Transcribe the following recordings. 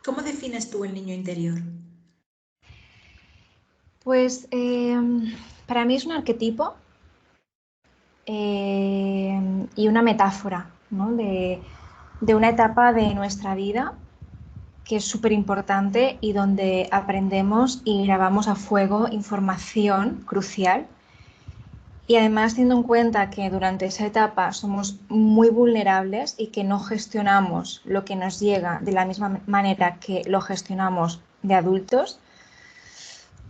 ¿Cómo defines tú el niño interior? Pues para mí es un arquetipo y una metáfora, ¿no? de una etapa de nuestra vida que es súper importante y donde aprendemos y grabamos a fuego información crucial. Y además teniendo en cuenta que durante esa etapa somos muy vulnerables y que no gestionamos lo que nos llega de la misma manera que lo gestionamos de adultos,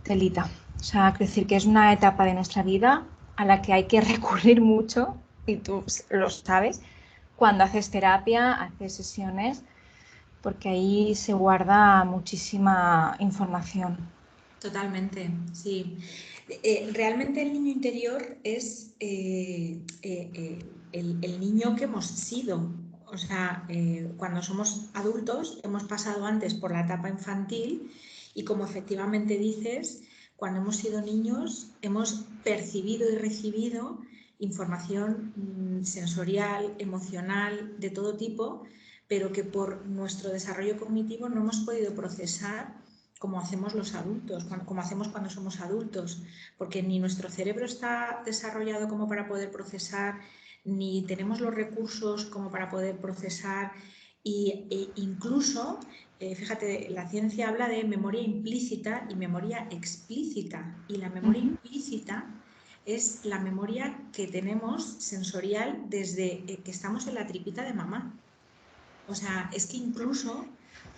telita. O sea, quiero decir que es una etapa de nuestra vida a la que hay que recurrir mucho, y tú lo sabes, cuando haces terapia, haces sesiones, porque ahí se guarda muchísima información. Totalmente, sí. Realmente el niño interior es el niño que hemos sido. O sea, cuando somos adultos hemos pasado antes por la etapa infantil y como efectivamente dices, cuando hemos sido niños hemos percibido y recibido información sensorial, emocional, de todo tipo, pero que por nuestro desarrollo cognitivo no hemos podido procesar como hacemos los adultos, como hacemos cuando somos adultos, porque ni nuestro cerebro está desarrollado como para poder procesar, ni tenemos los recursos como para poder procesar, e incluso, fíjate, la ciencia habla de memoria implícita y memoria explícita, y la memoria Ujú. implícita es la memoria que tenemos sensorial desde que estamos en la tripita de mamá. O sea, es que incluso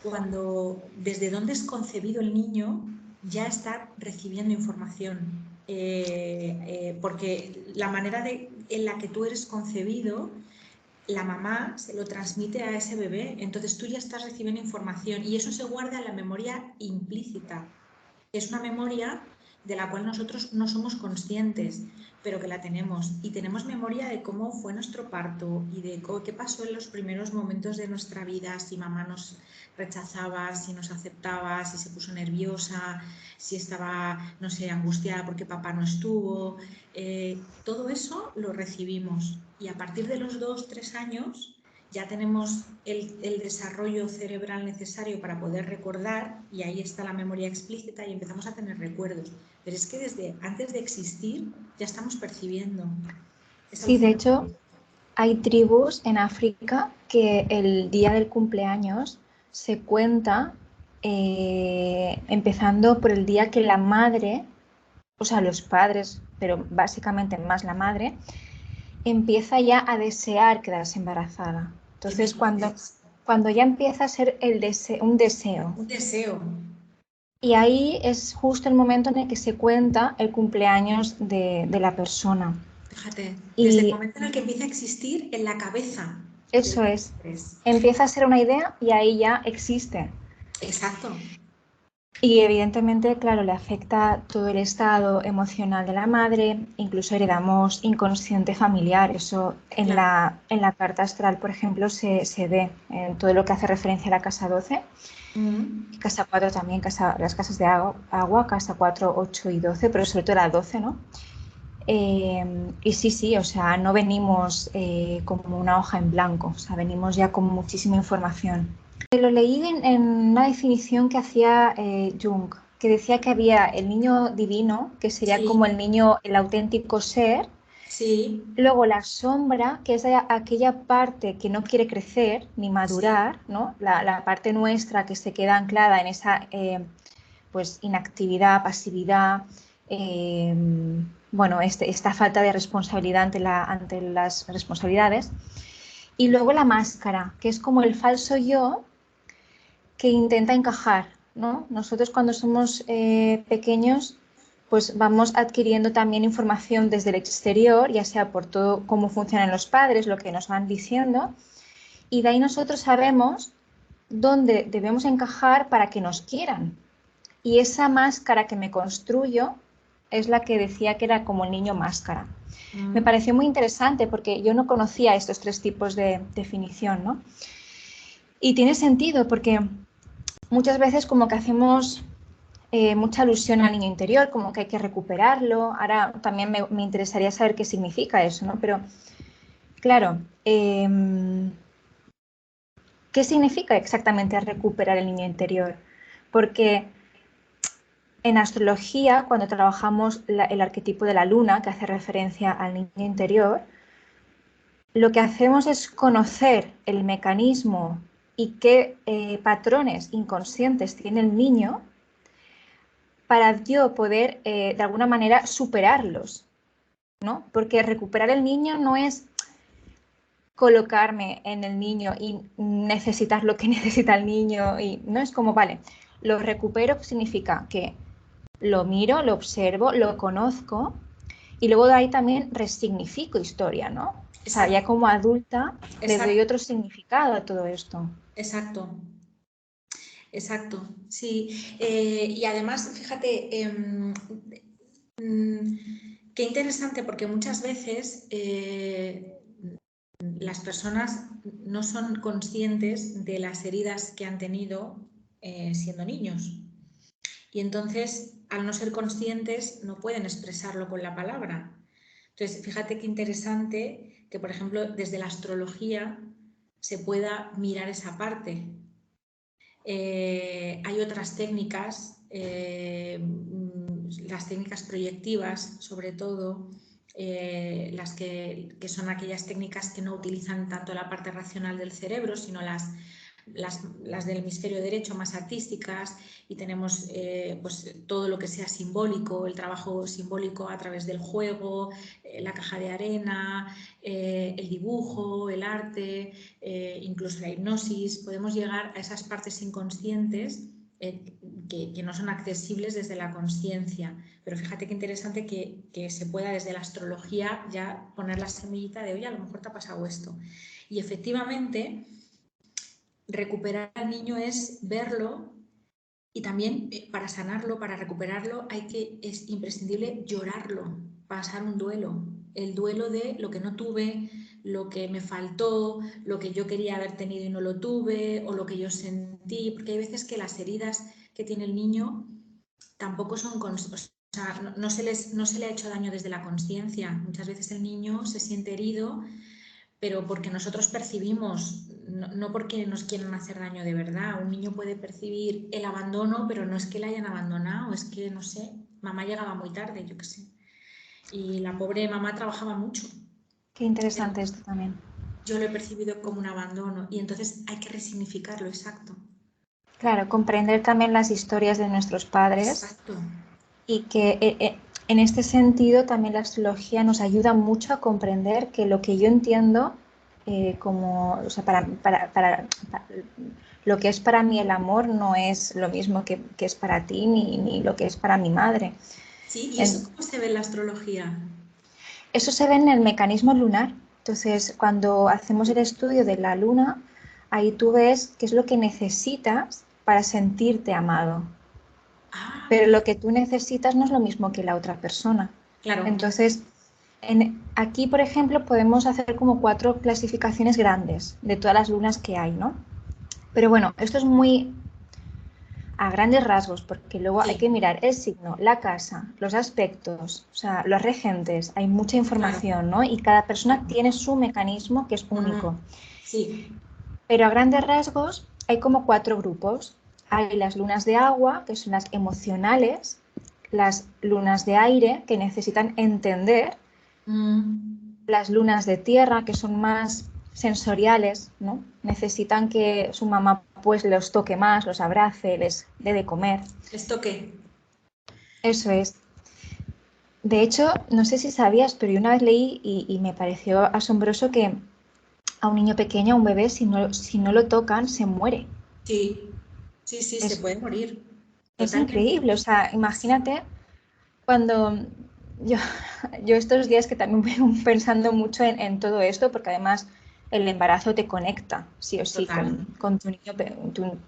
cuando desde donde es concebido el niño ya está recibiendo información. Porque la manera en la que tú eres concebido, la mamá se lo transmite a ese bebé. Entonces tú ya estás recibiendo información y eso se guarda en la memoria implícita. Es una memoria de la cual nosotros no somos conscientes, pero que la tenemos. Y tenemos memoria de cómo fue nuestro parto y de qué pasó en los primeros momentos de nuestra vida, si mamá nos rechazaba, si nos aceptaba, si se puso nerviosa, si estaba, no sé, angustiada porque papá no estuvo. Todo eso lo recibimos. Y a partir de los 2, 3 años ya tenemos el desarrollo cerebral necesario para poder recordar y ahí está la memoria explícita y empezamos a tener recuerdos. Pero es que desde antes de existir ya estamos percibiendo. Es Sí, de alucinante. hecho, hay tribus en África que el día del cumpleaños se cuenta empezando por el día que la madre, o sea, los padres, pero básicamente más la madre, empieza ya a desear quedarse embarazada. ¿Qué me Entonces, dices? cuando ya empieza a ser un deseo, Un deseo. y ahí es justo el momento en el que se cuenta el cumpleaños de la persona. Fíjate, desde el Y momento en el que empieza a existir en la cabeza de eso los es, padres. empieza a ser una idea y ahí ya existe. Exacto. Y evidentemente, claro, le afecta todo el estado emocional de la madre, incluso heredamos inconsciente familiar. Eso Claro. en la carta astral, por ejemplo, se ve en todo lo que hace referencia a la casa 12, y Mm. casa 4 también, las casas de agua, casa 4, 8 y 12, pero sobre todo la 12, ¿no? Y sí, sí, o sea, no venimos como una hoja en blanco, o sea, venimos ya con muchísima información. Lo leí en una definición que hacía Jung, que decía que había el niño divino, que sería como Sí, el niño, el auténtico ser, sí, luego la sombra, que es aquella parte que no quiere crecer ni sí. madurar, ¿no? La parte nuestra que se queda anclada en esa pues, inactividad, pasividad, eh, bueno, esta falta de responsabilidad ante las responsabilidades. Y luego la máscara, que es como el falso yo que intenta encajar, ¿no? Nosotros cuando somos pequeños, pues vamos adquiriendo también información desde el exterior, ya sea por todo cómo funcionan los padres, lo que nos van diciendo, y de ahí nosotros sabemos dónde debemos encajar para que nos quieran. Y esa máscara que me construyo es la que decía que era como el niño máscara. Me Mm. pareció muy interesante porque yo no conocía estos tres tipos de definición, ¿no? Y tiene sentido porque muchas veces como que hacemos mucha alusión al niño interior, como que hay que recuperarlo. Ahora también me interesaría saber qué significa eso, ¿no? Pero claro, ¿qué significa exactamente recuperar el niño interior? Porque en astrología, cuando trabajamos el arquetipo de la luna, que hace referencia al niño interior, lo que hacemos es conocer el mecanismo y qué patrones inconscientes tiene el niño para yo poder, de alguna manera, superarlos, ¿no? Porque recuperar el niño no es colocarme en el niño y necesitar lo que necesita el niño, y no es como, vale, lo recupero significa que lo miro, lo observo, lo conozco y luego de ahí también resignifico historia, ¿no? O sea, ya Exacto, como adulta le doy exacto, otro significado a todo esto. exacto. Exacto, sí. Y además, fíjate, qué interesante porque muchas veces las personas no son conscientes de las heridas que han tenido siendo niños. Y entonces, al no ser conscientes, no pueden expresarlo con la palabra. Entonces, fíjate qué interesante que, por ejemplo, desde la astrología se pueda mirar esa parte. Hay otras técnicas, las técnicas proyectivas, sobre todo, las que son aquellas técnicas que no utilizan tanto la parte racional del cerebro, sino las del hemisferio derecho más artísticas, y tenemos pues todo lo que sea simbólico, el trabajo simbólico a través del juego, la caja de arena, el dibujo, el arte, incluso la hipnosis. Podemos llegar a esas partes inconscientes que no son accesibles desde la consciencia. Pero fíjate qué interesante que se pueda desde la astrología ya poner la semillita de, oye, a lo mejor te ha pasado esto. Y efectivamente, recuperar al niño es verlo, y también para sanarlo, para recuperarlo, es imprescindible llorarlo, pasar un duelo. El duelo de lo que no tuve, lo que me faltó, lo que yo quería haber tenido y no lo tuve, o lo que yo sentí, porque hay veces que las heridas que tiene el niño tampoco son, o sea, no se le ha hecho daño desde la consciencia. Muchas veces el niño se siente herido, pero porque nosotros percibimos, no porque nos quieran hacer daño de verdad. Un niño puede percibir el abandono, pero no es que le hayan abandonado, es que, no sé, mamá llegaba muy tarde, yo qué sé. Y la pobre mamá trabajaba mucho, Qué pero interesante esto también. yo lo he percibido como un abandono, y entonces hay que resignificarlo, exacto. Claro, comprender también las historias de nuestros padres Exacto. y que en este sentido también la astrología nos ayuda mucho a comprender que lo que yo entiendo como, o sea, para lo que es para mí el amor no es lo mismo que es para ti ni lo que es para mi madre. Sí, ¿y eso En- cómo se ve en la astrología? Eso se ve en el mecanismo lunar. Entonces, cuando hacemos el estudio de la luna, ahí tú ves qué es lo que necesitas para sentirte amado. Ah, Pero mira, lo que tú necesitas no es lo mismo que la otra persona. claro. Entonces, aquí, por ejemplo, podemos hacer como 4 clasificaciones grandes de todas las lunas que hay, ¿no? Pero bueno, esto es muy a grandes rasgos, porque luego hay que Sí, mirar el signo, la casa, los aspectos, o sea, los regentes, hay mucha claro. información, ¿no? Y cada persona tiene su mecanismo que es único. Sí. Pero a grandes rasgos hay como 4 grupos. Hay las lunas de agua, que son las emocionales, las lunas de aire, que necesitan entender, Mm. las lunas de tierra, que son más sensoriales, ¿no? Necesitan que su mamá pues los toque más, los abrace, les dé de comer. ¿Esto qué? Eso es. De hecho, no sé si sabías, pero yo una vez leí y me pareció asombroso que a un niño pequeño, a un bebé, si no lo tocan, se muere. Sí, sí, sí, se Es, puede morir. es Totalmente. increíble. O sea, imagínate cuando yo, yo estos días que también voy pensando mucho en todo esto, porque además el embarazo te conecta, sí o sí, Total, con tu, niño,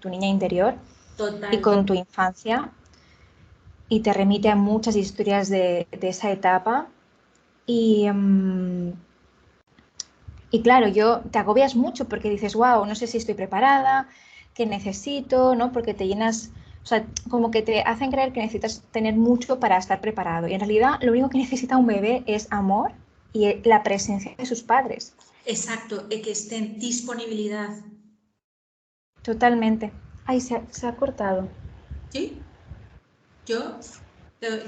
tu niña interior y total. con tu infancia y te remite a muchas historias de esa etapa. Y, y claro, te agobias mucho porque dices, wow, no sé si estoy preparada, qué necesito, ¿no? Porque te llenas, o sea, como que te hacen creer que necesitas tener mucho para estar preparado. Y en realidad lo único que necesita un bebé es amor y la presencia de sus padres. Exacto, que esté en disponibilidad. totalmente. Ay, se ha cortado. ¿Sí? Yo,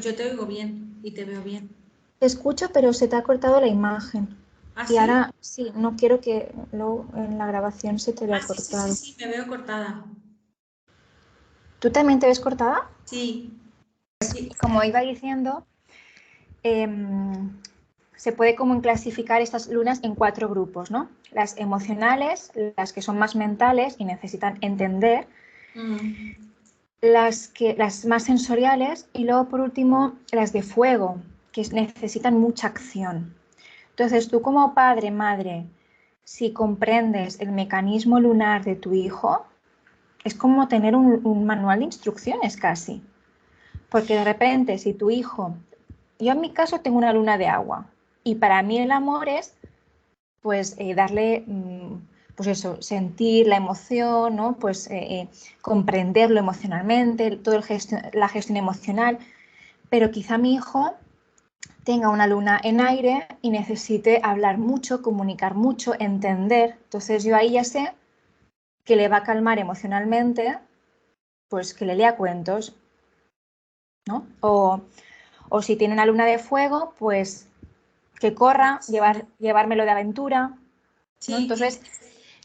yo te oigo bien y te veo bien. Te escucho, pero se te ha cortado la imagen. ¿Ah, Y sí? ahora sí, no quiero que luego en la grabación se te vea Ah, sí, sí, sí, cortado. sí, me veo cortada. ¿Tú también te ves cortada? Sí, sí. Como iba diciendo, em, se puede como clasificar estas lunas en 4 grupos, ¿no? Las emocionales, las que son más mentales y necesitan entender, Mm, las más sensoriales y luego por último las de fuego, que necesitan mucha acción. Entonces tú como padre, madre, si comprendes el mecanismo lunar de tu hijo, es como tener un manual de instrucciones casi. Porque de repente si tu hijo, yo en mi caso tengo una luna de agua y para mí el amor es pues darle, pues eso, sentir la emoción, ¿no? Pues comprenderlo emocionalmente, la gestión emocional, pero quizá mi hijo tenga una luna en aire y necesite hablar mucho, comunicar mucho, entender. Entonces yo ahí ya sé que le va a calmar emocionalmente, pues que le lea cuentos, ¿no? O si tiene una luna de fuego, pues que corra, llevármelo de aventura, ¿no? sí, Entonces,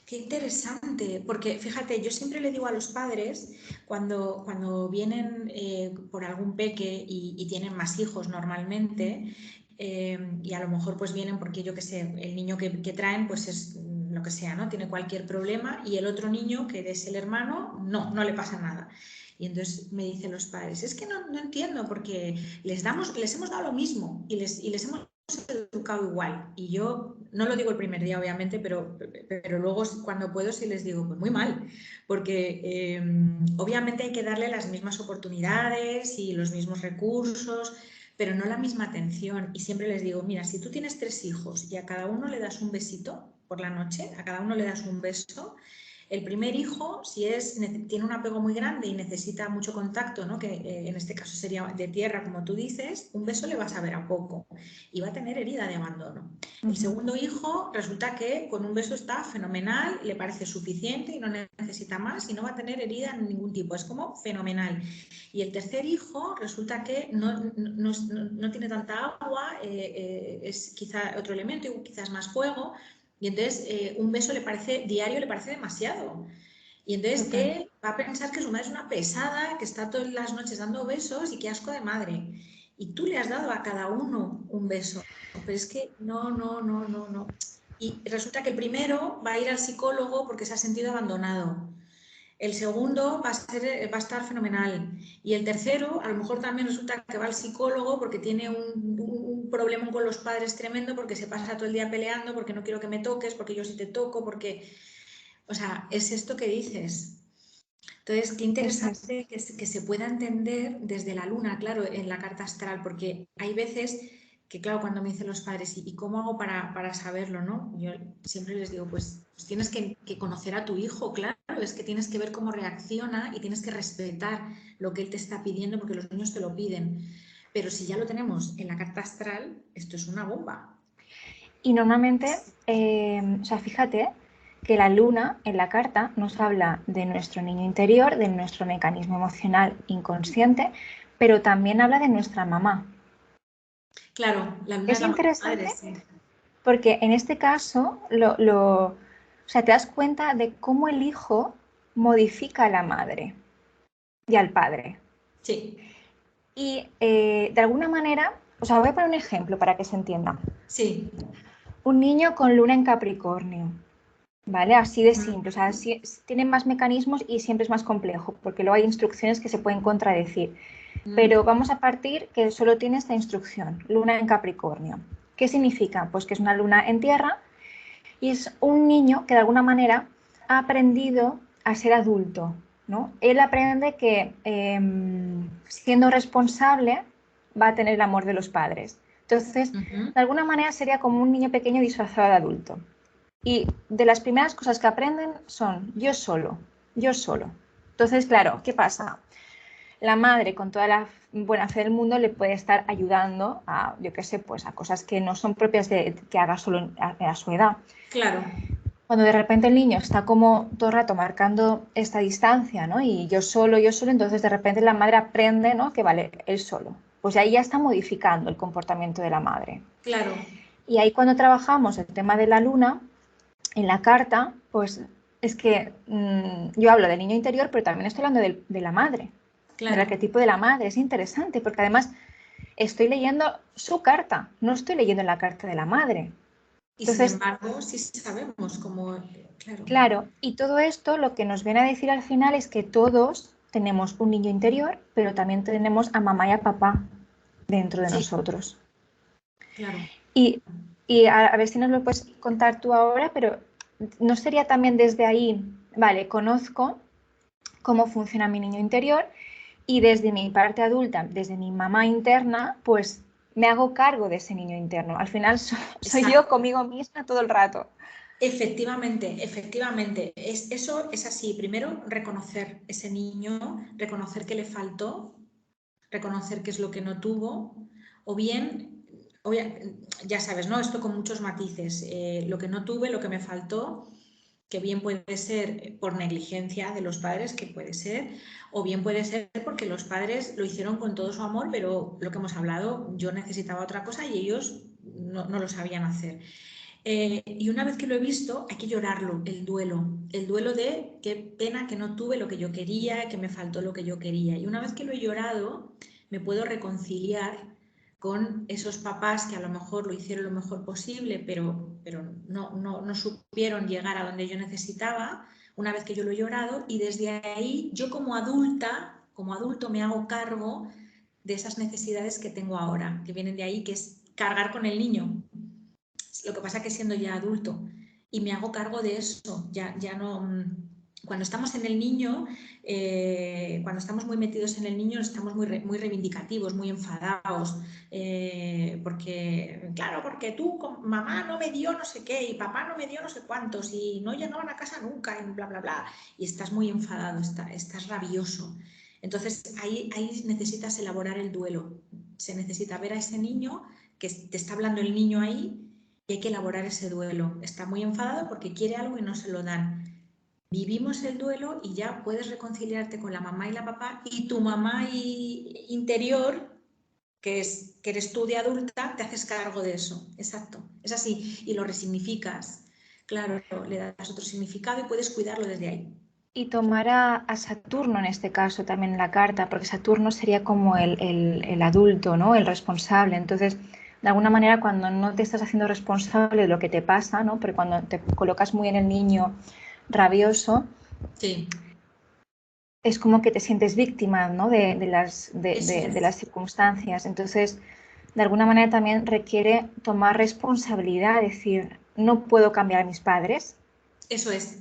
qué interesante, porque fíjate, yo siempre le digo a los padres, cuando vienen por algún peque y tienen más hijos normalmente, y a lo mejor pues vienen porque yo que sé, el niño que traen pues es lo que sea, ¿no? Tiene cualquier problema y el otro niño, que es el hermano, no le pasa nada. Y entonces me dicen los padres, es que no entiendo porque les hemos dado lo mismo y les hemos educado igual. Y yo no lo digo el primer día, obviamente, pero luego cuando puedo sí les digo, pues muy mal, porque obviamente hay que darle las mismas oportunidades y los mismos recursos, pero no la misma atención. Y siempre les digo, mira, si tú tienes 3 hijos y a cada uno le das un besito por la noche, a cada uno le das un beso, el primer hijo, si tiene un apego muy grande y necesita mucho contacto, ¿no? Que en este caso sería de tierra, como tú dices, un beso le vas a ver a poco y va a tener herida de abandono. El segundo hijo resulta que con un beso está fenomenal, le parece suficiente y no necesita más y no va a tener herida de ningún tipo, es como fenomenal. Y el tercer hijo resulta que no tiene tanta agua, es quizá otro elemento, quizás más fuego, y entonces un beso diario le parece demasiado. Y entonces total. él va a pensar que su madre es una pesada, que está todas las noches dando besos y qué asco de madre. Y tú le has dado a cada uno un beso. Pero es que no. Y resulta que el primero va a ir al psicólogo porque se ha sentido abandonado. El segundo va a estar fenomenal. Y el tercero, a lo mejor también resulta que va al psicólogo porque tiene un problema con los padres tremendo, porque se pasa todo el día peleando, porque no quiero que me toques, porque yo sí te toco, porque... O sea, es esto que dices. Entonces, qué Eso es. interesante que se pueda entender desde la luna, claro, en la carta astral, porque hay veces que, claro, cuando me dicen los padres, ¿y cómo hago para saberlo, no? Yo siempre les digo, pues tienes que conocer a tu hijo, claro, es que tienes que ver cómo reacciona y tienes que respetar lo que él te está pidiendo porque los niños te lo piden. Pero si ya lo tenemos en la carta astral, esto es una bomba. Y normalmente, o sea, fíjate que la luna en la carta nos habla de nuestro niño interior, de nuestro mecanismo emocional inconsciente, pero también habla de nuestra mamá. Claro, la luna es Es la madre, interesante sí. porque en este caso o sea, te das cuenta de cómo el hijo modifica a la madre y al padre. Sí, Y de alguna manera, o sea, voy a poner un ejemplo para que se entienda. sí. Un niño con luna en Capricornio, ¿vale? Así de simple, o sea, tienen más mecanismos y siempre es más complejo, porque luego hay instrucciones que se pueden contradecir. Pero Mm. vamos a partir que solo tiene esta instrucción, luna en Capricornio. ¿Qué significa? Pues que es una luna en tierra y es un niño que de alguna manera ha aprendido a ser adulto, ¿no? Él aprende que siendo responsable va a tener el amor de los padres. Entonces, Ujú. de alguna manera sería como un niño pequeño disfrazado de adulto. Y de las primeras cosas que aprenden son yo solo, yo solo. Entonces, claro, ¿qué pasa? La madre, con toda la buena fe del mundo, le puede estar ayudando a, yo qué sé, pues a cosas que no son propias de que haga solo a su edad. Claro. Cuando de repente el niño está como todo el rato marcando esta distancia, ¿no? Y yo solo, entonces de repente la madre aprende, ¿no? Que vale, él solo. Pues ahí ya está modificando el comportamiento de la madre. Claro, Y ahí cuando trabajamos el tema de la luna, en la carta, pues es que yo hablo del niño interior, pero también estoy hablando de la madre, del claro. arquetipo de la madre. Es interesante porque además estoy leyendo su carta, no estoy leyendo la carta de la madre. Y sin Entonces, embargo, sí sabemos cómo, claro. claro, y todo esto lo que nos viene a decir al final es que todos tenemos un niño interior, pero también tenemos a mamá y a papá dentro de Sí, nosotros. claro. Y, y a ver si nos lo puedes contar tú ahora, pero ¿no sería también desde ahí, vale, conozco cómo funciona mi niño interior y desde mi parte adulta, desde mi mamá interna, pues me hago cargo de ese niño interno? Al final soy yo Exacto. conmigo misma todo el rato. Efectivamente, efectivamente. Eso es así. Primero, reconocer ese niño, reconocer que le faltó, reconocer qué es lo que no tuvo, o bien, ya sabes, ¿no? Esto con muchos matices. Lo que no tuve, lo que me faltó, que bien puede ser por negligencia de los padres, que puede ser, o bien puede ser porque los padres lo hicieron con todo su amor, pero lo que hemos hablado, yo necesitaba otra cosa y ellos no lo sabían hacer. Y una vez que lo he visto, hay que llorarlo, el duelo de qué pena que no tuve lo que yo quería, que me faltó lo que yo quería. Y una vez que lo he llorado, me puedo reconciliar con esos papás que a lo mejor lo hicieron lo mejor posible, pero no supieron llegar a donde yo necesitaba, una vez que yo lo he llorado, y desde ahí yo como adulta, como adulto me hago cargo de esas necesidades que tengo ahora, que vienen de ahí, que es cargar con el niño. Lo que pasa que siendo ya adulto y me hago cargo de eso, ya no... Cuando estamos en el niño, cuando estamos muy metidos en el niño, estamos muy reivindicativos, muy enfadados, porque, claro, porque tú, mamá no me dio no sé qué, y papá no me dio no sé cuántos, y no llegaban a casa nunca, y bla, bla, bla, y estás muy enfadado, estás rabioso. Entonces ahí necesitas elaborar el duelo, se necesita ver a ese niño, que te está hablando el niño ahí, y hay que elaborar ese duelo. Está muy enfadado porque quiere algo y no se lo dan. Vivimos el duelo y ya puedes reconciliarte con la mamá y la papá, y tu mamá interior, que eres tú de adulta, te haces cargo de eso. Exacto, es así. Y lo resignificas. Claro, le das otro significado y puedes cuidarlo desde ahí. Y tomar a Saturno en este caso también en la carta, porque Saturno sería como el adulto, ¿no? El responsable. Entonces, de alguna manera, cuando no te estás haciendo responsable de lo que te pasa, ¿no? Pero cuando te colocas muy en el niño rabioso, Sí, es como que te sientes víctima, ¿no? eso De es. las circunstancias. Entonces, de alguna manera también requiere tomar responsabilidad, decir, no puedo cambiar a mis padres, Eso es.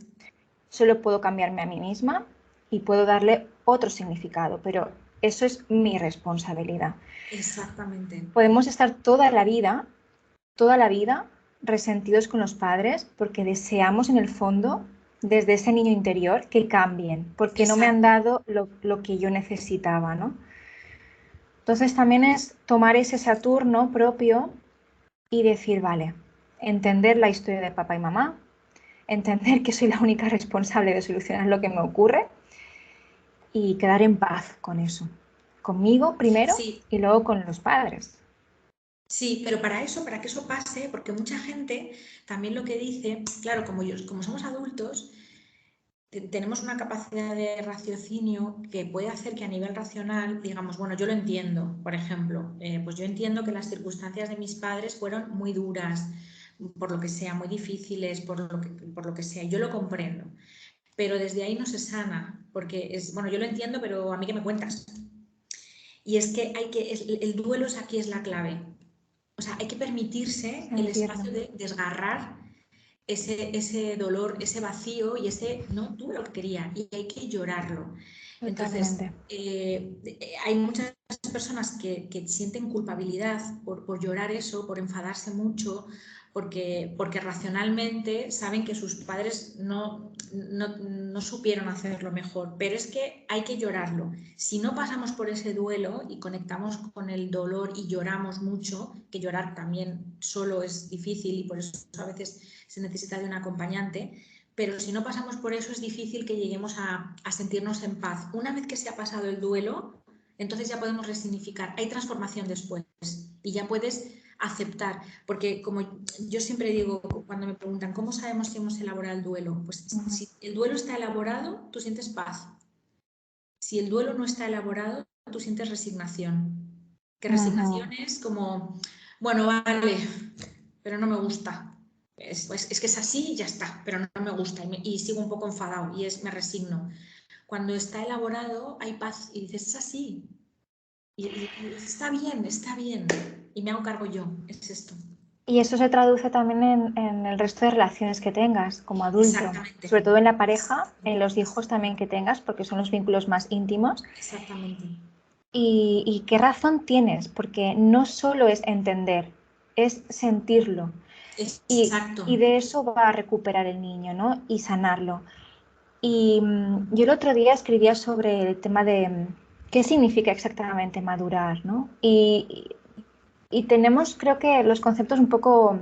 solo puedo cambiarme a mí misma y puedo darle otro significado, pero eso es mi responsabilidad. Exactamente. Podemos estar toda la vida resentidos con los padres porque deseamos en el fondo, desde ese niño interior, que cambien, porque no me han Exacto. dado lo que yo necesitaba, ¿no? Entonces también es tomar ese Saturno propio y decir, vale, entender la historia de papá y mamá, entender que soy la única responsable de solucionar lo que me ocurre y quedar en paz con eso. Conmigo primero Sí, y luego con los padres. sí, pero para eso, para que eso pase, porque mucha gente también lo que dice, claro, como somos adultos, tenemos una capacidad de raciocinio que puede hacer que a nivel racional digamos, bueno, yo lo entiendo, por ejemplo, pues yo entiendo que las circunstancias de mis padres fueron muy duras, por lo que sea, muy difíciles, por lo que sea, yo lo comprendo, pero desde ahí no se sana, porque es, bueno, yo lo entiendo, pero a mí qué me cuentas. Y es que el duelo es aquí es la clave. O sea, hay que permitirse el Sentirlo. espacio de desgarrar ese dolor, ese vacío y ese no tuve lo que quería y hay que llorarlo. Entonces, Totalmente. hay muchas personas que sienten culpabilidad por llorar eso, por enfadarse mucho, porque racionalmente saben que sus padres no supieron hacerlo mejor, pero es que hay que llorarlo. Si no pasamos por ese duelo y conectamos con el dolor y lloramos mucho, que llorar también solo es difícil y por eso a veces se necesita de un acompañante, pero si no pasamos por eso es difícil que lleguemos a sentirnos en paz. Una vez que se ha pasado el duelo, entonces ya podemos resignificar. Hay transformación después y ya puedes aceptar, porque como yo siempre digo cuando me preguntan ¿cómo sabemos si hemos elaborado el duelo? Pues si el duelo está elaborado, tú sientes paz. Si el duelo no está elaborado, tú sientes resignación. Que resignación es como, bueno, vale, pero no me gusta. Es que es así y ya está, pero no me gusta y sigo un poco enfadado y me resigno. Cuando está elaborado hay paz y dices, es así. Y está bien. Y me hago cargo yo, es esto. Y eso se traduce también en el resto de relaciones que tengas como adulto, Exactamente. sobre todo en la pareja, en los hijos también que tengas, porque son los vínculos más íntimos. Exactamente. Y qué razón tienes, porque no solo es entender, es sentirlo. Exacto. Y de eso va a recuperar el niño, ¿no? Y sanarlo. Y yo el otro día escribía sobre el tema de qué significa exactamente madurar, ¿no? Y tenemos, creo que los conceptos un poco, o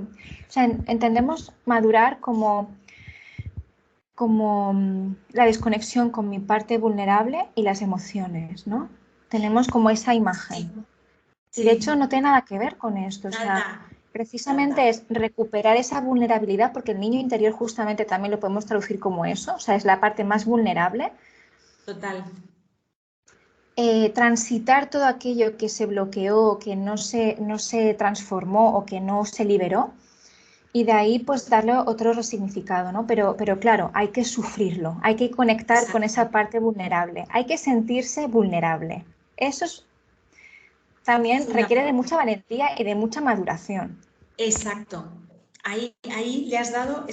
sea, entendemos madurar como la desconexión con mi parte vulnerable y las emociones, ¿no? Tenemos como esa imagen. Sí. Y de hecho no tiene nada que ver con esto, o sea, precisamente es recuperar esa vulnerabilidad, porque el niño interior justamente también lo podemos traducir como eso, o sea, es la parte más vulnerable. Total. Transitar todo aquello que se bloqueó, que no se transformó o que no se liberó, y de ahí pues darle otro resignificado, ¿no? Pero claro, hay que sufrirlo, hay que conectar con esa parte vulnerable, hay que sentirse vulnerable. Eso también requiere de mucha valentía y de mucha maduración. Exacto. Ahí le has dado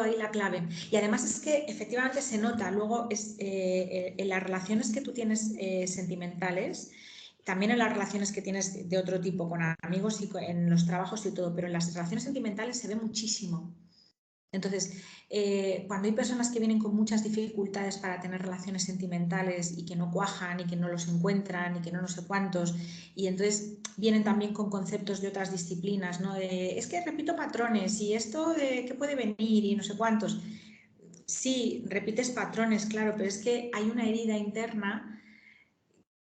ahí la clave. Y además es que efectivamente se nota, luego en las relaciones que tú tienes sentimentales, también en las relaciones que tienes de otro tipo, con amigos y en los trabajos y todo, pero en las relaciones sentimentales se ve muchísimo. Entonces, cuando hay personas que vienen con muchas dificultades para tener relaciones sentimentales y que no cuajan y que no los encuentran y que no sé cuántos, y entonces vienen también con conceptos de otras disciplinas, ¿no? Es que repito patrones y esto de qué puede venir y no sé cuántos. Sí, repites patrones, claro, pero es que hay una herida interna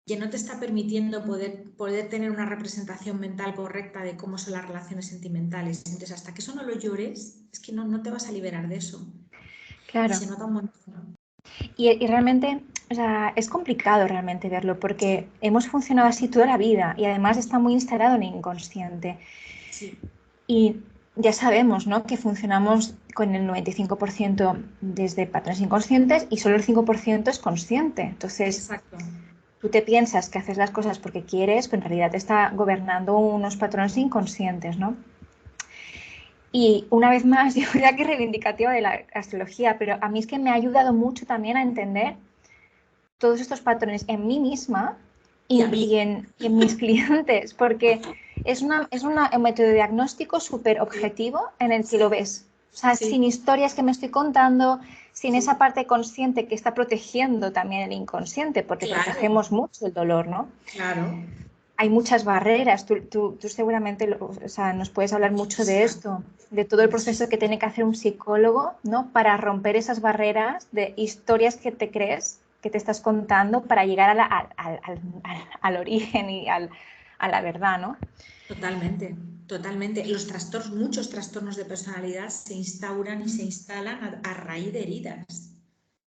que no te está permitiendo poder tener una representación mental correcta de cómo son las relaciones sentimentales. Entonces, hasta que eso no lo llores, es que no te vas a liberar de eso. Claro. Y se nota un montón. Y realmente, o sea, es complicado realmente verlo porque hemos funcionado así toda la vida y además está muy instalado en el inconsciente. Sí. Y ya sabemos, ¿no?, que funcionamos con el 95% desde patrones inconscientes y solo el 5% es consciente. Entonces, exacto, tú te piensas que haces las cosas porque quieres, pero en realidad te está gobernando unos patrones inconscientes, ¿no? Y una vez más, yo creo que reivindicativa de la astrología, pero a mí es que me ha ayudado mucho también a entender todos estos patrones en mí misma y en mis clientes, porque es un método de diagnóstico súper objetivo en el que lo ves. O sea, sin historias que me estoy contando, sin esa parte consciente que está protegiendo también el inconsciente, porque protegemos mucho el dolor, ¿no? Claro. Hay muchas barreras, tú seguramente o sea, nos puedes hablar mucho de esto, de todo el proceso que tiene que hacer un psicólogo, ¿no?, para romper esas barreras de historias que te crees, que te estás contando para llegar al origen y a la verdad, ¿no? Totalmente, totalmente. Muchos trastornos de personalidad se instauran y se instalan a raíz de heridas.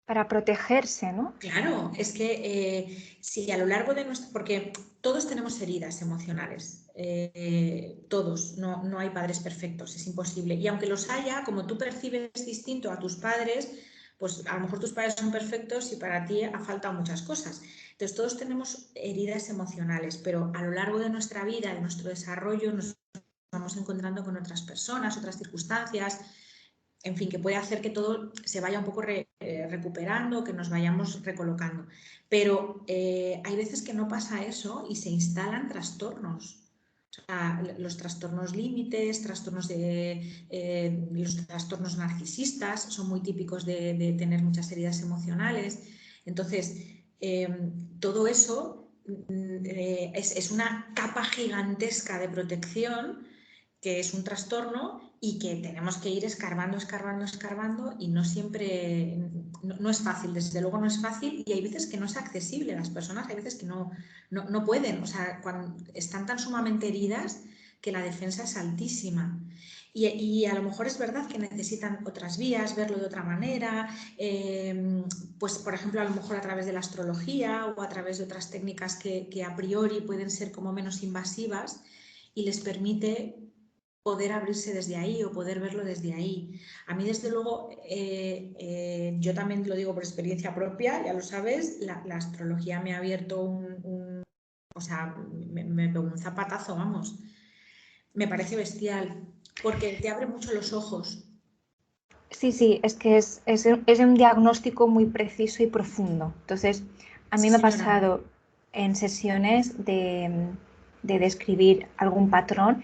Para protegerse, ¿no? Claro, es que si a lo largo de nuestro... Porque todos tenemos heridas emocionales, todos, no hay padres perfectos, es imposible. Y aunque los haya, como tú percibes distinto a tus padres, pues a lo mejor tus padres son perfectos y para ti ha faltado muchas cosas. Entonces todos tenemos heridas emocionales, pero a lo largo de nuestra vida, de nuestro desarrollo, nos vamos encontrando con otras personas, otras circunstancias, en fin, que puede hacer que todo se vaya un poco recuperando, que nos vayamos recolocando. Pero hay veces que no pasa eso y se instalan trastornos. Los trastornos límites, los trastornos narcisistas son muy típicos de tener muchas heridas emocionales. Entonces, todo eso es una capa gigantesca de protección que es un trastorno y que tenemos que ir escarbando, escarbando, escarbando y no siempre, no es fácil, desde luego no es fácil y hay veces que no es accesible. Las personas hay veces que no pueden, o sea, cuando están tan sumamente heridas que la defensa es altísima. Y a lo mejor es verdad que necesitan otras vías, verlo de otra manera, pues por ejemplo a lo mejor a través de la astrología o a través de otras técnicas que a priori pueden ser como menos invasivas y les permite poder abrirse desde ahí o poder verlo desde ahí. A mí, desde luego, yo también lo digo por experiencia propia, ya lo sabes, la astrología me ha abierto o sea, me pegó un zapatazo, vamos. Me parece bestial, porque te abre mucho los ojos. Sí, sí, es que es un diagnóstico muy preciso y profundo. Entonces, a mí Sí, me ha señora. pasado en sesiones de describir algún patrón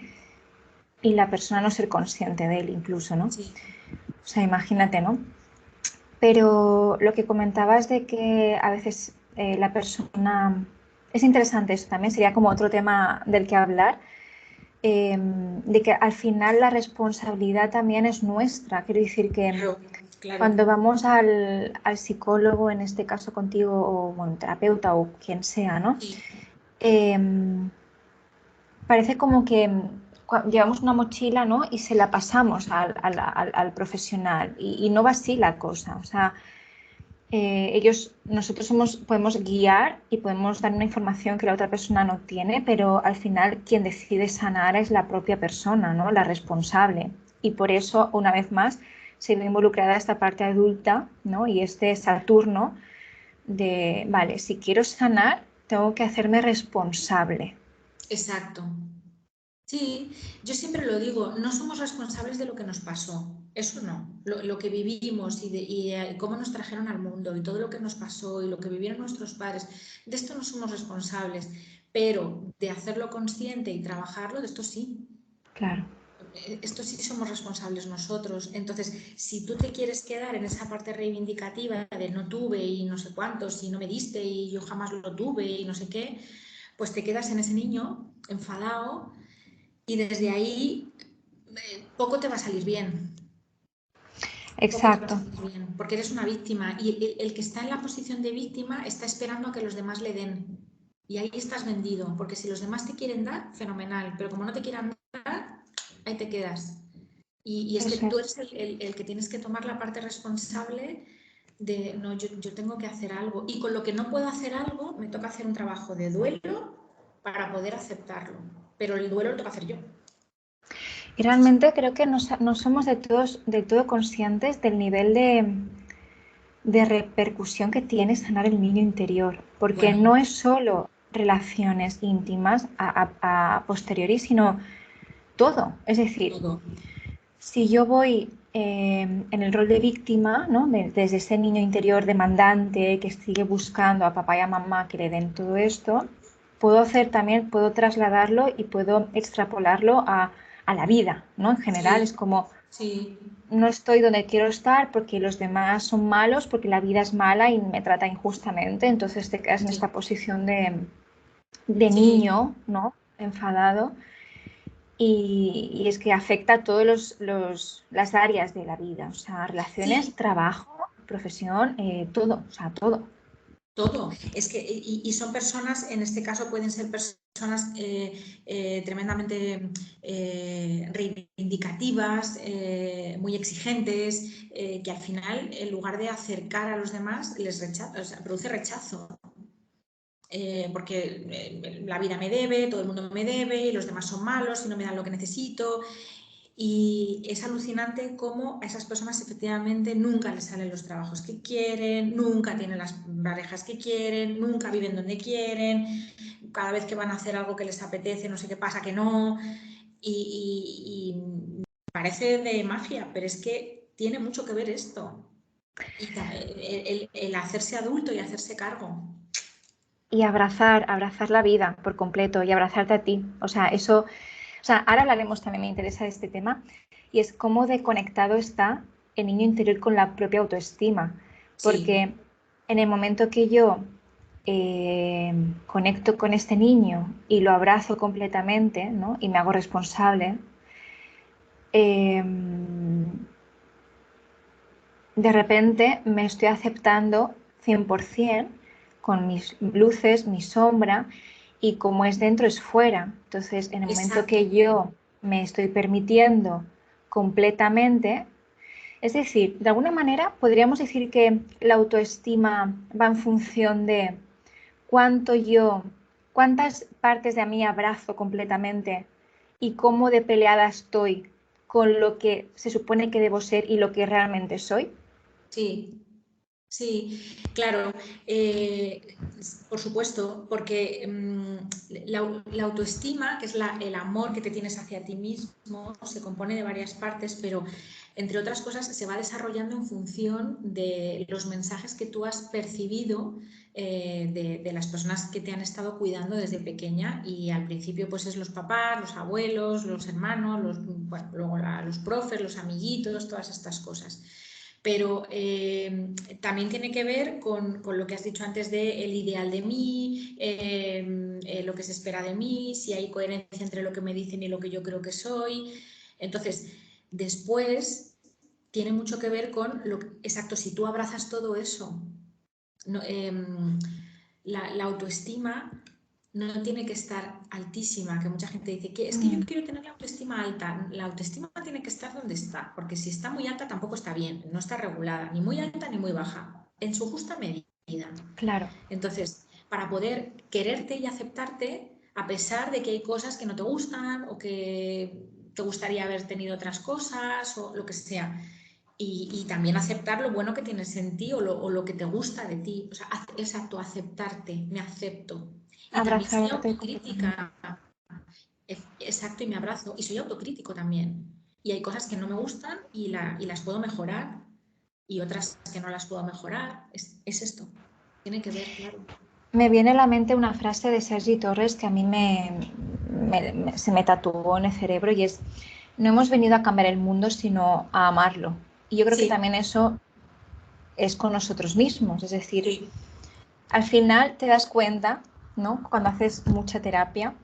y la persona no ser consciente de él incluso, ¿no? Sí. O sea, imagínate, ¿no? Pero lo que comentabas de que a veces la persona... Es interesante eso también, sería como otro tema del que hablar, de que al final la responsabilidad también es nuestra. Quiero decir que Claro, claro. cuando vamos al psicólogo, en este caso contigo, o bueno, terapeuta o quien sea, ¿no? Sí. Parece como que llevamos una mochila, ¿no? Y se la pasamos al profesional y no va así la cosa. O sea, nosotros podemos guiar y podemos dar una información que la otra persona no tiene, pero al final quien decide sanar es la propia persona, ¿no? La responsable. Y por eso, una vez más, se ve involucrada esta parte adulta, ¿no? Y este Saturno de, vale, si quiero sanar, tengo que hacerme responsable. Exacto. Sí, yo siempre lo digo, no somos responsables de lo que nos pasó, eso no, lo que vivimos y cómo nos trajeron al mundo y todo lo que nos pasó y lo que vivieron nuestros padres, de esto no somos responsables, pero de hacerlo consciente y trabajarlo, de esto sí. Claro. Esto sí somos responsables nosotros. Entonces, si tú te quieres quedar en esa parte reivindicativa de no tuve y no sé cuántos y no me diste y yo jamás lo tuve y no sé qué, pues te quedas en ese niño enfadado y desde ahí poco te va a salir bien. Poco te va a Exacto. salir bien, porque eres una víctima y el que está en la posición de víctima está esperando a que los demás le den. Y ahí estás vendido, porque si los demás te quieren dar, fenomenal, pero como no te quieran dar, ahí te quedas. Y es que Eso tú es. eres el que tienes que tomar la parte responsable de, no, yo tengo que hacer algo. Y con lo que no puedo hacer algo, me toca hacer un trabajo de duelo para poder aceptarlo. Pero el duelo lo tengo que hacer yo. Y realmente creo que no somos de todo conscientes del nivel de repercusión que tiene sanar el niño interior, porque Bueno, no es solo relaciones íntimas a posteriori, sino todo. Es decir, todo. si yo voy en el rol de víctima, ¿no? Desde ese niño interior demandante que sigue buscando a papá y a mamá que le den todo esto, puedo trasladarlo y puedo extrapolarlo a la vida, ¿no? En general es Sí, como sí, no estoy donde quiero estar porque los demás son malos, porque la vida es mala y me trata injustamente, entonces te quedas en sí, esta posición de sí, niño, ¿no? Enfadado. Y es que afecta a todas las áreas de la vida, o sea, relaciones, sí, trabajo, profesión, todo, o sea, todo. todo. Es que, y son personas, en este caso pueden ser personas tremendamente reivindicativas, muy exigentes, que al final, en lugar de acercar a los demás, o sea, produce rechazo. Porque la vida me debe, todo el mundo me debe, y los demás son malos y no me dan lo que necesito. Y es alucinante cómo a esas personas efectivamente nunca les salen los trabajos que quieren, nunca tienen las parejas que quieren, nunca viven donde quieren, cada vez que van a hacer algo que les apetece, no sé qué pasa, que no. Y parece de mafia, pero es que tiene mucho que ver esto. Y el hacerse adulto y hacerse cargo. y abrazar la vida por completo y abrazarte a ti. O sea, eso, o sea, ahora hablaremos también, me interesa este tema, y es cómo de conectado está el niño interior con la propia autoestima. Sí, Porque en el momento que yo conecto con este niño y lo abrazo completamente, ¿no? Y me hago responsable, eh, de repente me estoy aceptando 100% con mis luces, mi sombra, y como es dentro es fuera. Entonces, en el momento exacto. que yo me estoy permitiendo completamente, es decir, de alguna manera podríamos decir que la autoestima va en función de cuánto yo, cuántas partes de mí abrazo completamente y cómo de peleada estoy con lo que se supone que debo ser y lo que realmente soy. Sí, sí, claro, por supuesto, porque la autoestima, que es el amor que te tienes hacia ti mismo, se compone de varias partes, pero entre otras cosas se va desarrollando en función de los mensajes que tú has percibido de las personas que te han estado cuidando desde pequeña, y al principio pues es los papás, los abuelos, los hermanos, bueno, luego los profes, los amiguitos, todas estas cosas. Pero también tiene que ver con lo que has dicho antes de el ideal de mí, lo que se espera de mí, si hay coherencia entre lo que me dicen y lo que yo creo que soy. Entonces, después tiene mucho que ver con exacto, si tú abrazas todo eso, no, la autoestima no tiene que estar altísima, que mucha gente dice que es que yo Mm, quiero tener la autoestima alta. La autoestima tiene que estar donde está, porque si está muy alta tampoco está bien, no está regulada, ni muy alta ni muy baja, en su justa medida. claro, Entonces, para poder quererte y aceptarte, a pesar de que hay cosas que no te gustan o que te gustaría haber tenido otras cosas o lo que sea. Y también aceptar lo bueno que tienes en ti o lo que te gusta de ti. O sea, exacto, aceptarte, me acepto. Y también soy abrazarte completamente. autocrítica, exacto, y me abrazo. Y soy autocrítico también. Y hay cosas que no me gustan y las puedo mejorar, y otras que no las puedo mejorar. Es esto. Tiene que ver, claro. Me viene a la mente una frase de Sergi Torres que a mí se me tatuó en el cerebro y es, no hemos venido a cambiar el mundo, sino a amarlo. Y yo creo que Sí, también eso es con nosotros mismos, es decir, sí, al final te das cuenta, ¿no? Cuando haces mucha terapia,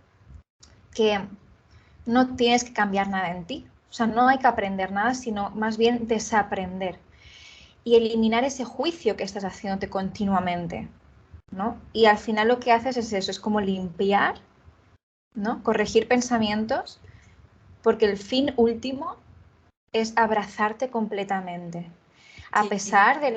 que no tienes que cambiar nada en ti. O sea, no hay que aprender nada, sino más bien desaprender y eliminar ese juicio que estás haciéndote continuamente, ¿no? Y al final lo que haces es eso, es como limpiar, ¿no? Corregir pensamientos, porque el fin último es abrazarte completamente, a sí, pesar de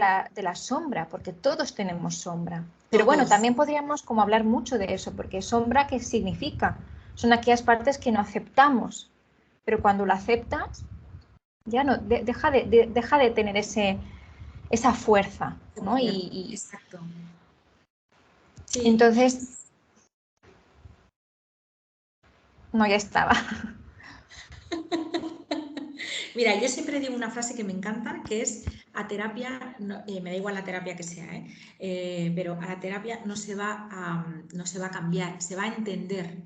la sombra, porque todos tenemos sombra. Pero bueno, todos. también podríamos como hablar mucho de eso, porque sombra, ¿qué significa? Son aquellas partes que no aceptamos, pero cuando lo aceptas, ya no, deja de tener esa fuerza, Ese ¿no? poder, exacto. Sí, Entonces, no, ya estaba. mira, yo siempre digo una frase que me encanta, que es a terapia, me da igual la terapia que sea, pero a la terapia no se va a cambiar, se va a entender,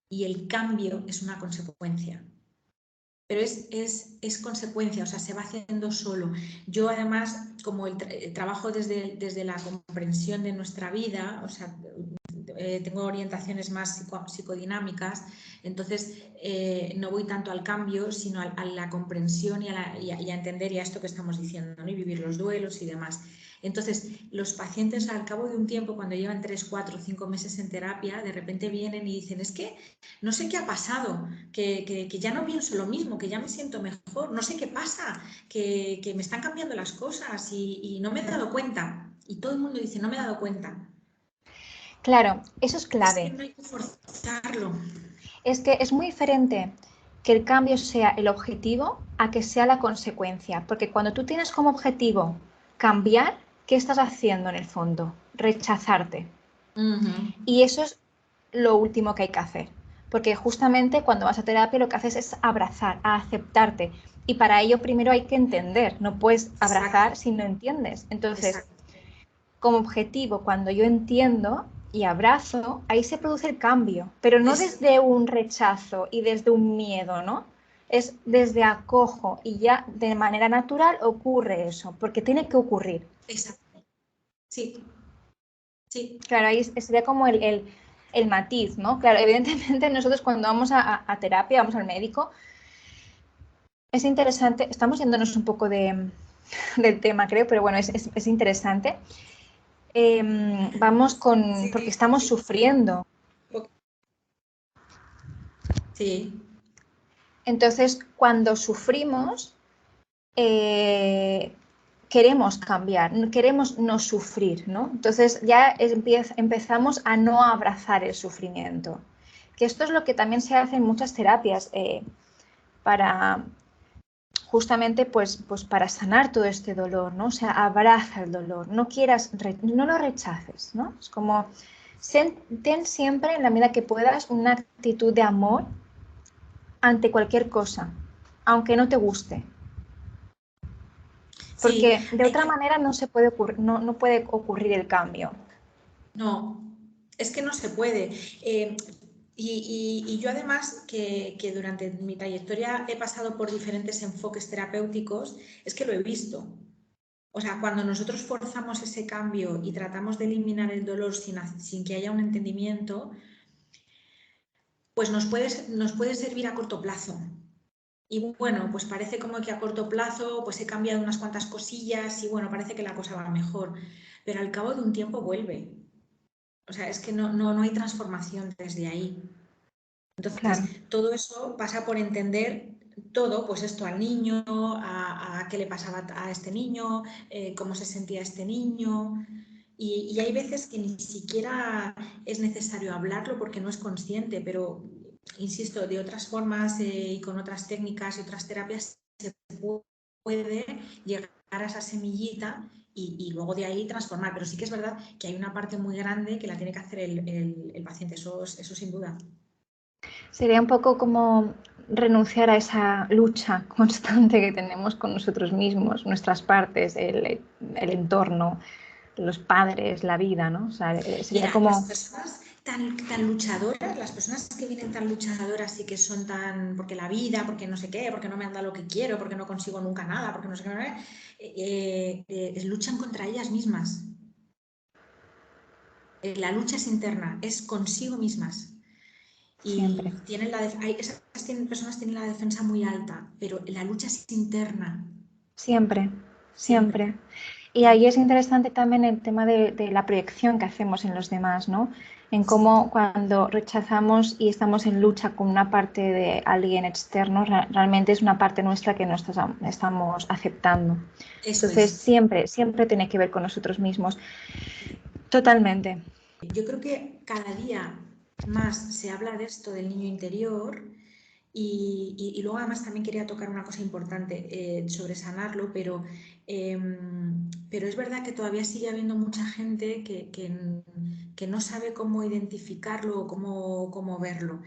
y el cambio es una consecuencia. Pero es consecuencia, o sea, se va haciendo solo. Yo además, como trabajo desde la comprensión de nuestra vida, o sea, tengo orientaciones más psicodinámicas, entonces no voy tanto al cambio, sino a la comprensión y a entender ya esto que estamos diciendo, ¿no? Y vivir los duelos y demás. Entonces, los pacientes al cabo de un tiempo, cuando llevan 3, 4, 5 meses en terapia, de repente vienen y dicen, es que no sé qué ha pasado, que ya no pienso lo mismo, que ya me siento mejor, no sé qué pasa, que me están cambiando las cosas y no me he dado cuenta. Y todo el mundo dice, no me he dado cuenta. Claro, eso es Es que clave. no hay que forzarlo. Es que es muy diferente que el cambio sea el objetivo a que sea la consecuencia, porque cuando tú tienes como objetivo cambiar, ¿qué estás haciendo en el fondo? Rechazarte. Ujú. Y eso es lo último que hay que hacer, porque justamente cuando vas a terapia lo que haces es abrazar, a aceptarte. Y para ello primero hay que entender, no puedes Exacto, abrazar si no entiendes. Entonces, exacto. como objetivo, cuando yo entiendo, y abrazo, ahí se produce el cambio, pero no desde un rechazo y desde un miedo, ¿no? Es desde acojo y ya de manera natural ocurre eso, porque tiene que ocurrir. Exacto. Sí. Sí. Claro, ahí sería como el matiz, ¿no? Claro, evidentemente nosotros cuando vamos a terapia, vamos al médico, es interesante, estamos yéndonos un poco del tema, creo, pero bueno, es interesante. Vamos porque Sí. estamos sufriendo. Sí. Entonces, cuando sufrimos, queremos cambiar, queremos no sufrir, ¿no? Entonces ya empezamos a no abrazar el sufrimiento. Que esto es lo que también se hace en muchas terapias para justamente pues para sanar todo este dolor, ¿no? O sea, abraza el dolor, no no lo rechaces, ¿no? Es como ten siempre en la medida que puedas una actitud de amor ante cualquier cosa, aunque no te guste. Sí, Porque de otra manera no se puede no puede ocurrir el cambio. no, es que no se puede. Y yo además que durante mi trayectoria he pasado por diferentes enfoques terapéuticos, es que lo he visto. O sea, cuando nosotros forzamos ese cambio y tratamos de eliminar el dolor sin que haya un entendimiento, pues nos puede servir a corto plazo. Y bueno, pues parece como que a corto plazo pues he cambiado unas cuantas cosillas y bueno, parece que la cosa va mejor. Pero al cabo de un tiempo vuelve. O sea, es que no hay transformación desde ahí. Claro. Entonces, todo eso pasa por entender todo, pues esto al niño, a qué le pasaba a este niño, cómo se sentía este niño. Y hay veces que ni siquiera es necesario hablarlo porque no es consciente, pero, insisto, de otras formas y con otras técnicas y otras terapias se puede llegar a esa semillita y luego de ahí transformar. Pero sí que es verdad que hay una parte muy grande que la tiene que hacer el paciente, eso sin duda. Sería un poco como renunciar a esa lucha constante que tenemos con nosotros mismos, nuestras partes, el entorno, los padres, la vida, ¿no? O sea, sería Mira, las como... personas tan luchadoras, las personas que vienen tan luchadoras y que son tan, porque la vida, porque no sé qué, porque no me han dado lo que quiero, porque no consigo nunca nada, porque no sé qué, luchan contra ellas mismas. La lucha es interna, es consigo mismas. Siempre, Y esas personas tienen la defensa muy alta, pero la lucha es interna, siempre, siempre. siempre. Y ahí es interesante también el tema de la proyección que hacemos en los demás, ¿no? En Sí, cómo cuando rechazamos y estamos en lucha con una parte de alguien externo, realmente es una parte nuestra que no estamos aceptando. eso Entonces, es. siempre, siempre tiene que ver con nosotros mismos. Totalmente. Yo creo que cada día más se habla de esto del niño interior y luego además también quería tocar una cosa importante sobre sanarlo, pero es verdad que todavía sigue habiendo mucha gente que no sabe cómo identificarlo o cómo verlo.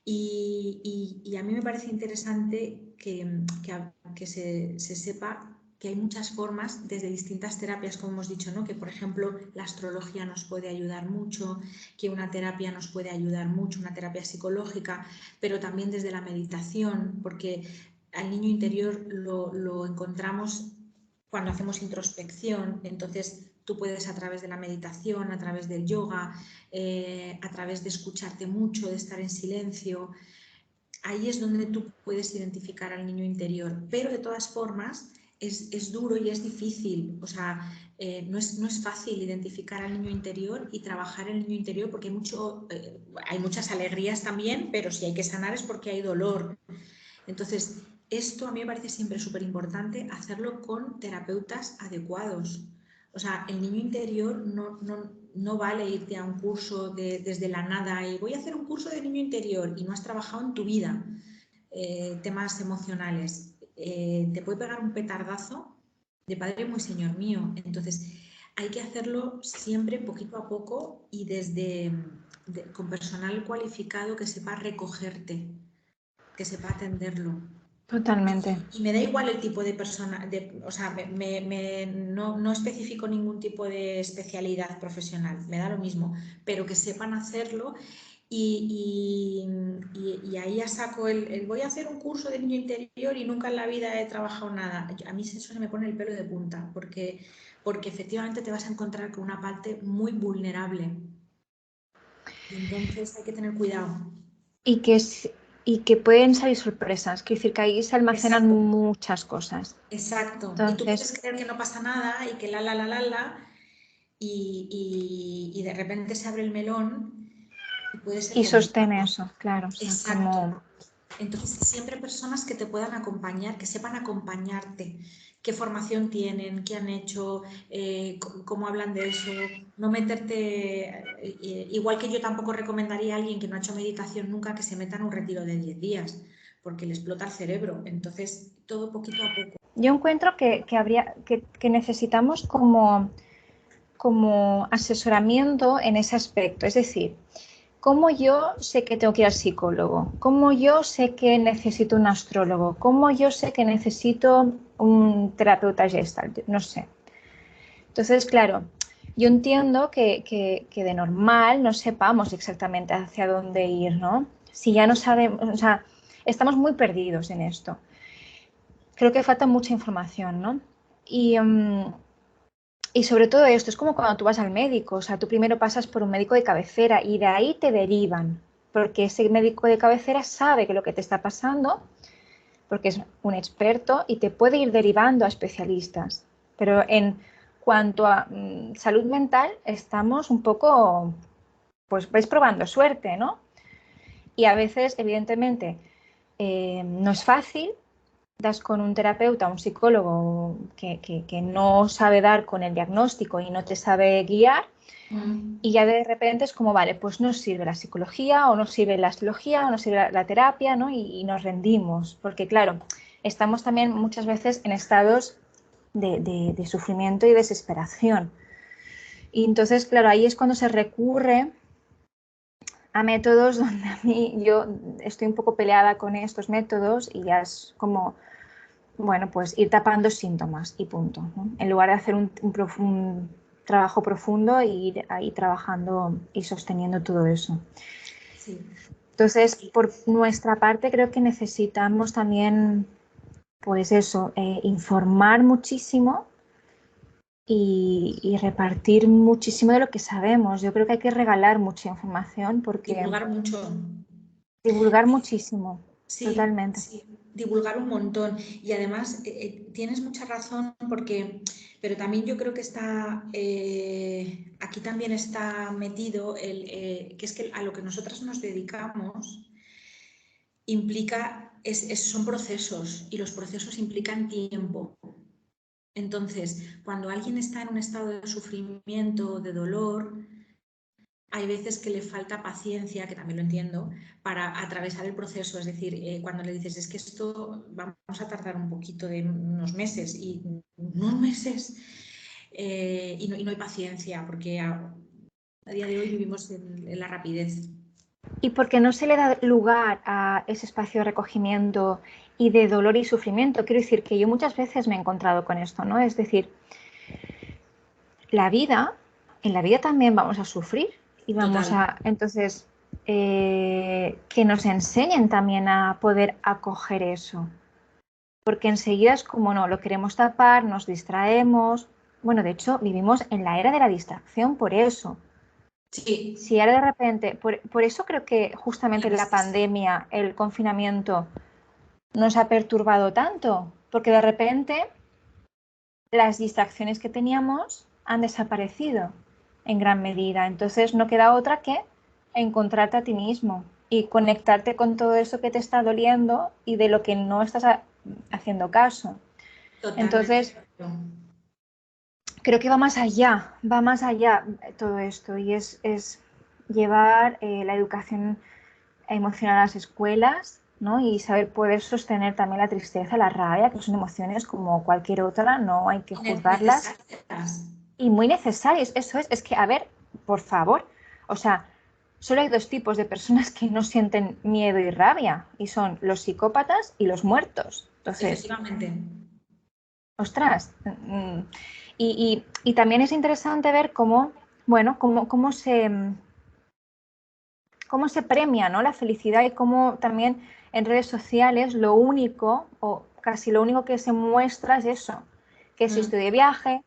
Y a mí me parece interesante que se sepa que hay muchas formas desde distintas terapias, como hemos dicho, ¿no? Que por ejemplo la astrología nos puede ayudar mucho, que una terapia nos puede ayudar mucho, una terapia psicológica, pero también desde la meditación, porque al niño interior lo encontramos cuando hacemos introspección, entonces tú puedes a través de la meditación, a través del yoga, a través de escucharte mucho, de estar en silencio, ahí es donde tú puedes identificar al niño interior, pero de todas formas es duro y es difícil, o sea, no es fácil identificar al niño interior y trabajar el niño interior porque hay muchas alegrías también, pero si hay que sanar es porque hay dolor. Entonces, esto a mí me parece siempre súper importante hacerlo con terapeutas adecuados. O sea, el niño interior no vale irte a un curso desde la nada y voy a hacer un curso de niño interior y no has trabajado en tu vida temas emocionales. Te puede pegar un petardazo de padre muy señor mío. Entonces, hay que hacerlo siempre poquito a poco y con personal cualificado que sepa recogerte, que sepa atenderlo. Totalmente. Y me da igual el tipo de persona, o sea, no especifico ningún tipo de especialidad profesional, me da lo mismo, pero que sepan hacerlo y ahí ya saco voy a hacer un curso de niño interior y nunca en la vida he trabajado nada. A mí eso se me pone el pelo de punta, porque efectivamente te vas a encontrar con una parte muy vulnerable. Y entonces hay que tener cuidado. Y que pueden salir sorpresas, quiero decir que ahí se almacenan Exacto. muchas cosas. Exacto. Y tú Entonces, puedes creer que no pasa nada y que y de repente se abre el melón y puede ser y sostén complicado. eso, claro, o sea, Exacto. como... Entonces, siempre personas que te puedan acompañar, que sepan acompañarte, qué formación tienen, qué han hecho, cómo hablan de eso. No meterte, igual que yo tampoco recomendaría a alguien que no ha hecho meditación nunca que se meta en un retiro de 10 días, porque le explota el cerebro. Entonces, todo poquito a poco. Yo encuentro que necesitamos como asesoramiento en ese aspecto, es decir, ¿cómo yo sé que tengo que ir al psicólogo? ¿Cómo yo sé que necesito un astrólogo? ¿Cómo yo sé que necesito un terapeuta gestalt? No sé. Entonces, claro, yo entiendo que de normal no sepamos exactamente hacia dónde ir, ¿no? Si ya no sabemos, o sea, estamos muy perdidos en esto. Creo que falta mucha información, ¿no? Y sobre todo esto, es como cuando tú vas al médico, o sea, tú primero pasas por un médico de cabecera y de ahí te derivan, porque ese médico de cabecera sabe que lo que te está pasando, porque es un experto y te puede ir derivando a especialistas. Pero en cuanto a salud mental, estamos un poco, pues vais probando suerte, ¿no? Y a veces, evidentemente, no es fácil, das con un terapeuta, un psicólogo que no sabe dar con el diagnóstico y no te sabe guiar, y ya de repente es como, vale, pues no sirve la psicología o no sirve la astrología o no sirve la terapia, ¿no? Y nos rendimos, porque claro, estamos también muchas veces en estados de sufrimiento y desesperación. Y entonces, claro, ahí es cuando se recurre a métodos donde a mí yo estoy un poco peleada con estos métodos y ya es como, bueno, pues ir tapando síntomas y punto, ¿no? En lugar de hacer un trabajo profundo e ir ahí trabajando y sosteniendo todo eso. Sí. Entonces, por nuestra parte, creo que necesitamos también, pues eso, informar muchísimo y repartir muchísimo de lo que sabemos. Yo creo que hay que regalar mucha información porque Divulgar mucho. divulgar muchísimo, Sí, totalmente. sí, divulgar un montón. Y además tienes mucha razón porque, pero también yo creo que está, aquí también está metido que es que a lo que nosotras nos dedicamos implica, son procesos y los procesos implican tiempo. Entonces, cuando alguien está en un estado de sufrimiento, de dolor, hay veces que le falta paciencia, que también lo entiendo, para atravesar el proceso. Es decir, cuando le dices, es que esto vamos a tardar un poquito de unos meses y unos meses y no hay paciencia, porque a día de hoy vivimos en la rapidez. Y porque no se le da lugar a ese espacio de recogimiento y de dolor y sufrimiento. Quiero decir que yo muchas veces me he encontrado con esto, ¿no? Es decir, en la vida también vamos a sufrir y vamos Total, a, entonces, que nos enseñen también a poder acoger eso. Porque enseguida es como no, lo queremos tapar, nos distraemos. Bueno, de hecho, vivimos en la era de la distracción por eso. sí, Si ahora de repente, por eso creo que justamente la sí, pandemia, el confinamiento, nos ha perturbado tanto, porque de repente las distracciones que teníamos han desaparecido en gran medida. Entonces no queda otra que encontrarte a ti mismo y conectarte con todo eso que te está doliendo y de lo que no estás haciendo caso. totalmente. Entonces, creo que va más allá todo esto y es llevar la educación emocional a las escuelas, ¿no? Y saber poder sostener también la tristeza, la rabia, que son emociones como cualquier otra, no hay que juzgarlas. Necesarias. Y muy necesarias, eso es que, a ver, por favor, o sea, solo hay 2 tipos de personas que no sienten miedo y rabia, y son los psicópatas y los muertos. Entonces, Efectivamente. ostras, y también es interesante ver cómo, bueno, cómo se premia, ¿no?, la felicidad, y cómo también en redes sociales lo único, o casi lo único que se muestra es eso, que si estoy de viaje,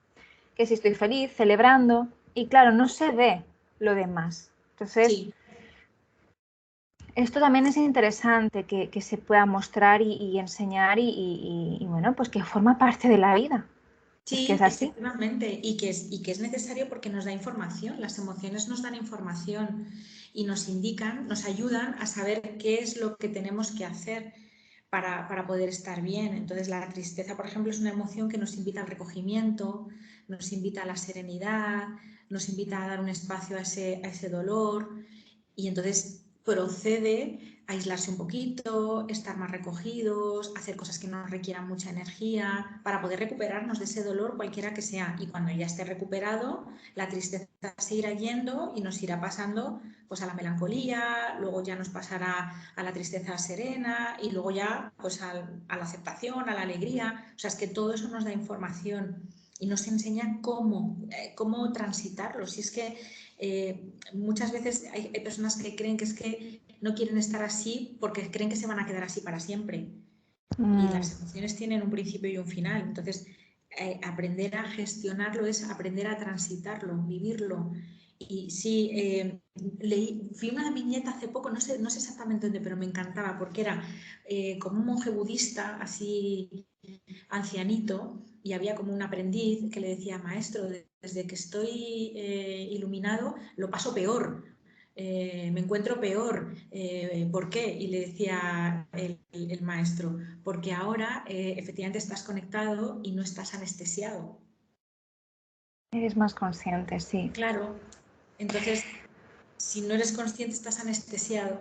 que si estoy feliz, celebrando, y claro, no se ve lo demás. Entonces, Sí. esto también es interesante que se pueda mostrar y enseñar, y bueno, pues que forma parte de la vida. Es que es Sí, así. efectivamente, y que es necesario porque nos da información, las emociones nos dan información y nos indican, nos ayudan a saber qué es lo que tenemos que hacer para poder estar bien. Entonces, la tristeza, por ejemplo, es una emoción que nos invita al recogimiento, nos invita a la serenidad, nos invita a dar un espacio a ese dolor, y entonces procede a aislarse un poquito, estar más recogidos, hacer cosas que no requieran mucha energía para poder recuperarnos de ese dolor cualquiera que sea. Y cuando ya esté recuperado, la tristeza se irá yendo y nos irá pasando pues a la melancolía, luego ya nos pasará a la tristeza serena y luego ya pues a la aceptación, a la alegría. O sea, es que todo eso nos da información y nos enseña cómo transitarlo. Si es que muchas veces hay personas que creen que es que no quieren estar así porque creen que se van a quedar así para siempre. Y Mm, las emociones tienen un principio y un final. Entonces, aprender a gestionarlo es aprender a transitarlo, vivirlo. Y sí, vi una viñeta hace poco, no sé exactamente dónde, pero me encantaba porque era como un monje budista, así ancianito, y había como un aprendiz que le decía: maestro, desde que estoy iluminado lo paso peor, me encuentro peor, ¿por qué? Y le decía el maestro: porque ahora efectivamente estás conectado y no estás anestesiado. eres más consciente, sí. Claro, entonces si no eres consciente estás anestesiado.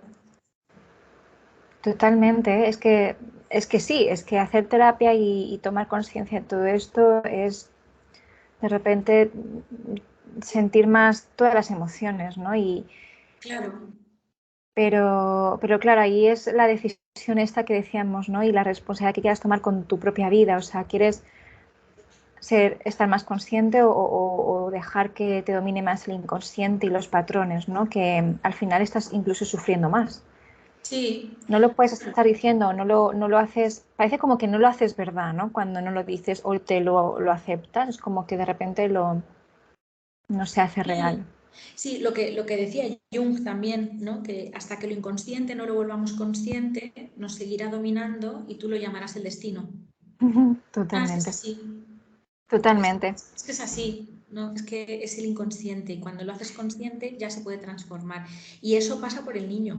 Totalmente. Es que sí, es que hacer terapia y tomar conciencia de todo esto es de repente sentir más todas las emociones, ¿no? Claro, Pero claro, ahí es la decisión esta que decíamos, ¿no? Y la responsabilidad que quieras tomar con tu propia vida. O sea, ¿quieres estar más consciente, o dejar que te domine más el inconsciente y los patrones, ¿no? Que al final estás incluso sufriendo más. sí. No lo puedes estar diciendo, no lo haces, parece como que no lo haces verdad, ¿no? Cuando no lo dices o te lo aceptas, es como que de repente no se hace real. Sí, sí, lo que decía Jung también, ¿no? Que hasta que lo inconsciente no lo volvamos consciente, nos seguirá dominando y tú lo llamarás el destino. Es que es Totalmente, así, es, totalmente. es que es así, ¿no? Es que es el inconsciente y cuando lo haces consciente ya se puede transformar. Y eso pasa por el niño.